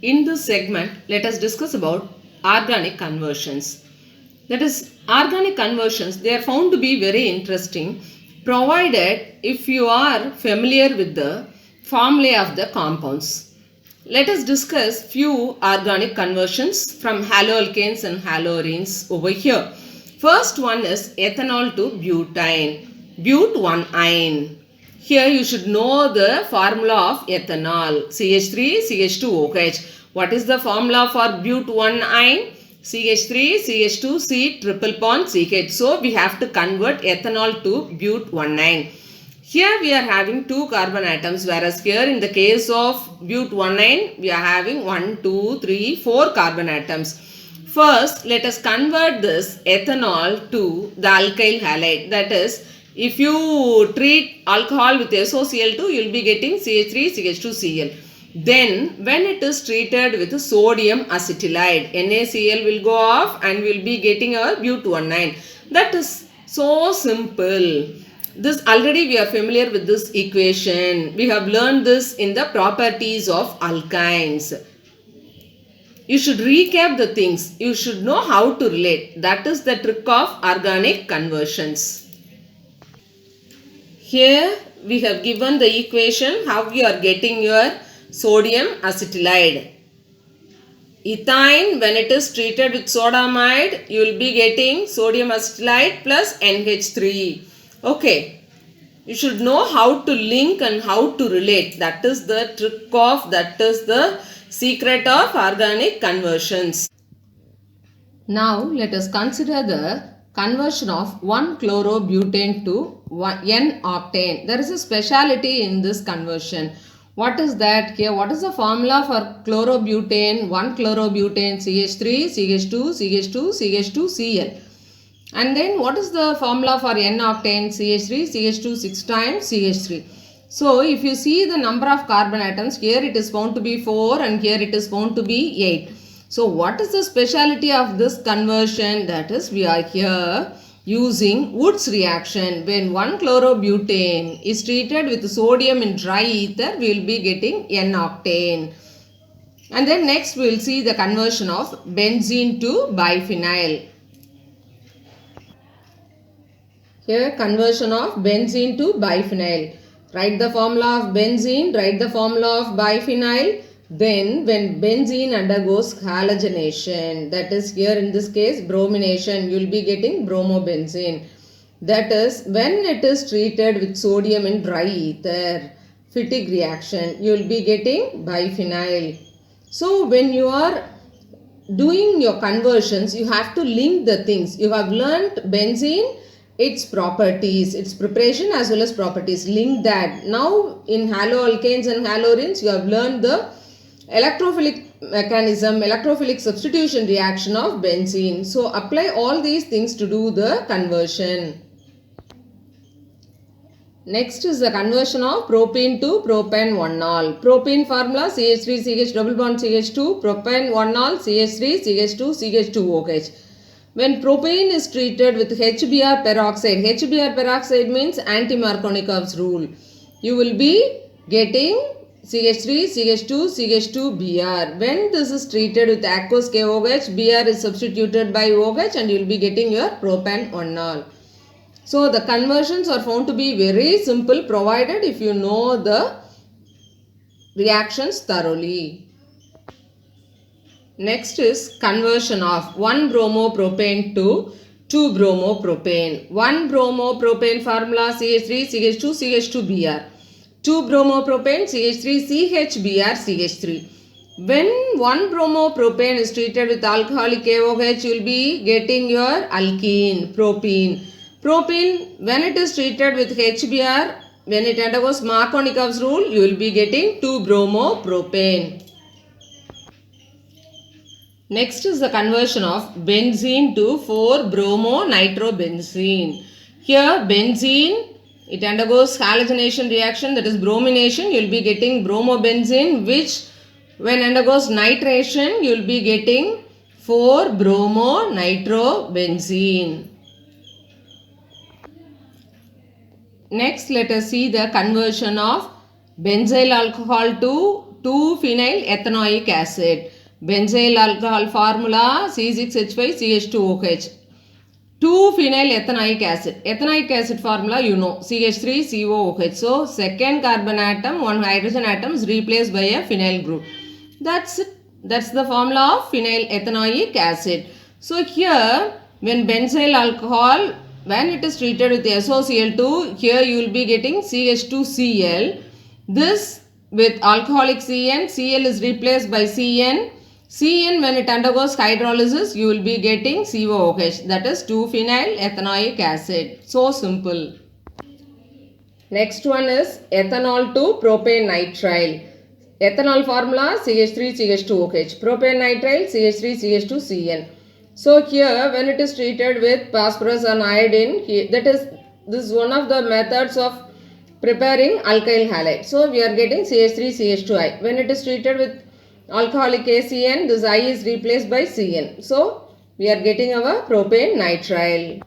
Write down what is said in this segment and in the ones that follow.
In this segment, let us discuss about organic conversions. That is, organic conversions, they are found to be very interesting provided if you are familiar with the formulae of the compounds. Let us discuss few organic conversions from haloalkanes and haloarenes over here. First one is ethanol to butane, but1-ine. Here you should know the formula of ethanol, CH3, CH2OH. What is the formula for but1-ine? CH3, CH2, C triple bond CH. So we have to convert ethanol to but1-ine. Here we are having two carbon atoms, whereas here in the case of but1-ine we are having 1, 2, 3, 4 carbon atoms. First, let us convert this ethanol to the alkyl halide. That is, if you treat alcohol with SOCl2, you will be getting CH3, CH2Cl. Then, when it is treated with sodium acetylide, NaCl will go off and we will be getting our but1-ine. That is so simple. This already we are familiar with this equation. We have learned this in the properties of alkynes. You should recap the things. You should know how to relate. That is the trick of organic conversions. Here we have given the equation how you are getting your sodium acetylide. Ethyne, when it is treated with sodamide, you will be getting sodium acetylide plus NH3. Okay. You should know how to link and how to relate. That is the trick of, that is the secret of organic conversions. Now let us consider the conversion of 1-chlorobutane to N-octane. There is a speciality in this conversion. What is that? Here, what is the formula for chlorobutane? 1-chlorobutane CH3, CH2, CH2, CH2Cl. And then what is the formula for N-octane? CH3, CH2 6 times CH3. So if you see the number of carbon atoms, here it is found to be 4 and here it is found to be 8. So what is the speciality of this conversion? That is, we are here using Wood's reaction. When 1-chlorobutane is treated with sodium in dry ether, we will be getting N-octane. And then next we will see the conversion of benzene to biphenyl. Here conversion of benzene to biphenyl. Write the formula of benzene, write the formula of biphenyl. Then when benzene undergoes halogenation, that is here in this case bromination, you will be getting bromobenzene. That is when it is treated with sodium in dry ether, Fittig reaction, you will be getting biphenyl. So when you are doing your conversions, you have to link the things. You have learnt benzene, its properties, its preparation as well as properties. Link that. Now in haloalkanes and haloarenes, you have learned the electrophilic mechanism, electrophilic substitution reaction of benzene. So apply all these things to do the conversion. Next is the conversion of propene to propane-1-ol. Propene formula CH3CH double bond CH2, propane-1-ol CH3 CH2 CH2OH. When propane is treated with HBr peroxide, HBr peroxide means anti-Markovnikov's rule. You will be getting CH3, CH2, CH2Br. When this is treated with aqueous KOH, Br is substituted by OH and you will be getting your propane-1-ol. So the conversions are found to be very simple provided if you know the reactions thoroughly. Next is conversion of 1-bromopropane to 2-bromopropane. 1-bromopropane formula CH3 CH2 CH2Br. 2-bromopropane CH3 CHBr CH3. When 1-bromopropane is treated with alcoholic KOH, you will be getting your alkene, propene. Propene, when it is treated with HBr, when it undergoes Markovnikov's rule, you will be getting 2-bromopropane. Next is the conversion of benzene to 4-bromo-nitrobenzene. Here benzene, it undergoes halogenation reaction, that is bromination. You will be getting bromobenzene, which when undergoes nitration, you will be getting 4-bromo-nitrobenzene. Next, let us see the conversion of benzyl alcohol to 2-phenyl ethanoic acid. Benzyl alcohol formula C6H5CH2OH. 2-phenyl ethanoic acid. Ethanoic acid formula you know, CH3COOH. So second carbon atom, one hydrogen atom is replaced by a phenyl group. That's it. That's the formula of phenyl ethanoic acid. So here when benzyl alcohol, when it is treated with SOCl2, here you will be getting CH2Cl. This with alcoholic CN, Cl is replaced by Cn. Cn, when it undergoes hydrolysis, you will be getting COOH, that is 2-phenyl ethanoic acid. So simple. Next one is ethanol to propane nitrile. Ethanol formula CH3CH2OH, propane nitrile CH3CH2CN. So here when it is treated with phosphorus and iodine, this is one of the methods of preparing alkyl halide. So we are getting CH3CH2I. When it is treated with alcoholic ACN, this I is replaced by Cn. So we are getting our propane nitrile.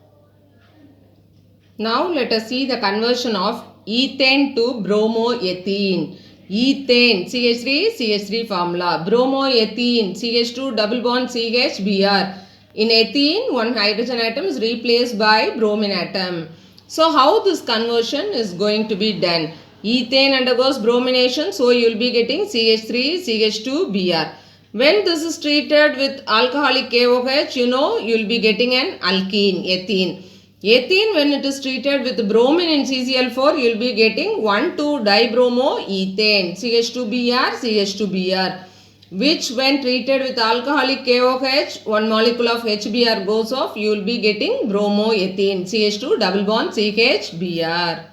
Now let us see the conversion of ethane to bromoethene. Ethane CH3 formula, bromoethene CH2 double bond CH Br. In ethene, one hydrogen atom is replaced by bromine atom. So how this conversion is going to be done? Ethane undergoes bromination, so you will be getting CH3CH2Br. When this is treated with alcoholic KOH, you know you will be getting an alkene, ethene. Ethene, when it is treated with bromine in CCl4, you will be getting 1,2-dibromoethane, CH2Br, CH2Br, which when treated with alcoholic KOH, one molecule of HBr goes off, you will be getting bromoethane, CH2 double bond CHBr.